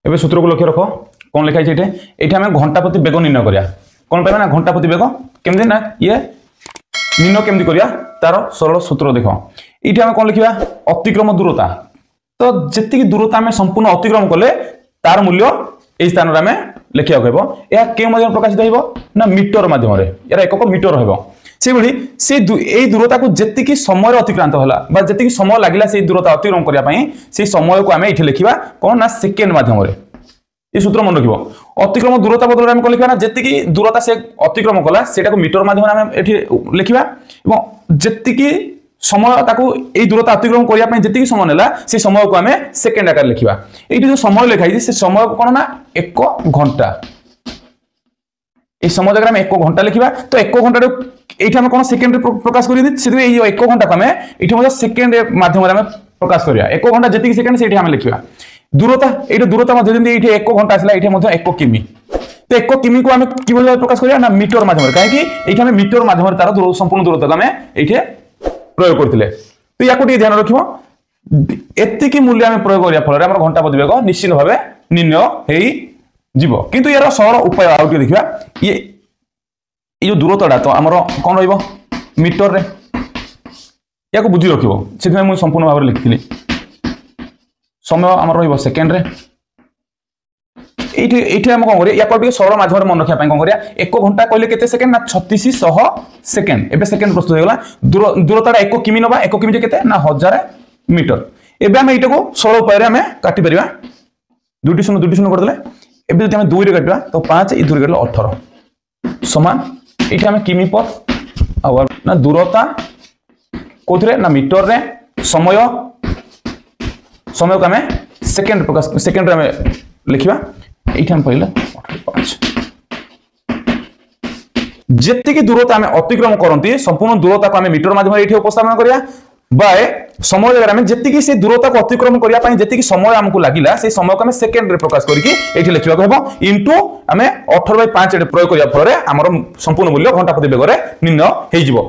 एबे सूत्र को लक्ष्य रखो कौन लिखा है ये आम घंटा प्रति बेग निर्णय करिया कौन पाइबा ना घंटा प्रति बेग केमती ना ये निर्णय केमती करिया तार सरल सूत्र देख ये आम कौन लिखा अतिक्रम दूरता तो जी दूरता आम संपूर्ण अतिक्रम कले तार मूल्य यही स्थान में लिखा कहब यह क्यों प्रकाशित हो ना मीटर मध्यम यार एकक मीटर हो से दूरता को जी समय अतिक्रांत है जी समय लगे से दूरता अतिक्रम करने से समय को आम ये लिखा कौन ना सेकेंड मध्यम ये सूत्र मन रख अतिक्रम दूरता बदल में लिखा ना जी दूरता से अतिक्रम कला से मीटर मध्यम लिखा जी समय यही दूरता अतिक्रम करने जी समय नेला से समय को आम सेकेंड आकार लिखा ये जो समय लिखाई से समय को कौन ना 1 घंटा ये समय जगह एक घंटा लिखा तो 1 घंटा ये कौन सेकेंड प्रकाश कर 1 घंटा को आम ये सेकेंड मध्यम प्रकाश करा 1 घंटा जी सेकेंड से आम लिखा दूरता ये दूरता मध्य 1 घंटा आसला ये 1 किमी तो 1 किमी को आम कि प्रकाश करा ना मीटर मध्यम कहीं मीटर मध्यम तार संपूर्ण दूरता को आम ये प्रयोग करते तो या ध्यान रख एति मूल्य आम प्रयोग करने फल आम घंटा प्रति बेग निश्चित भाव निर्णय जीव किंतु यार सरल उपाय आउ देखा ये जो दूरता तो आमर कौन मीटर रे या बुझी रख से मुझे संपूर्ण भाव लिखी समय आम सेकेंड रे ये आम कौन कर सरल माध्यम मन रखापी कौन करा 1 घंटा कहले केते सेकेंड ना 3600 सेकेंड एबे सेकेंड प्रस्तुत होगला दूरता 1 किमी नबा 1 किमी केते ना 1000 मीटर एबे हम एटा को सरल उपाय रे हम काटी परिबा 2 शून्य कर देले एबे जदि हम 2 रे काटबा तो 5 ई 2 रे काटले 18 समान एटा हम किमी पर आवर ना दूरता कोथरे ना मीटर रे समय को हम सेकेंड प्रकाश सेकेंड रे हम लिखिबा ये पहले 5 जी दूरता आम अतिक्रम करती संपूर्ण दूरता को आम मीटर माध्यम ये उपस्थापन करिया बाय समय जगह में जी से दूरता को अतिक्रम करने जी समय आमको लगिला से समय को आम सेकेंड रे प्रकाश करके लिखा कहब इंटू आम 18/5 प्रयोग करने फल आम संपूर्ण मूल्य घंटा प्रति बेग निर्णय हो।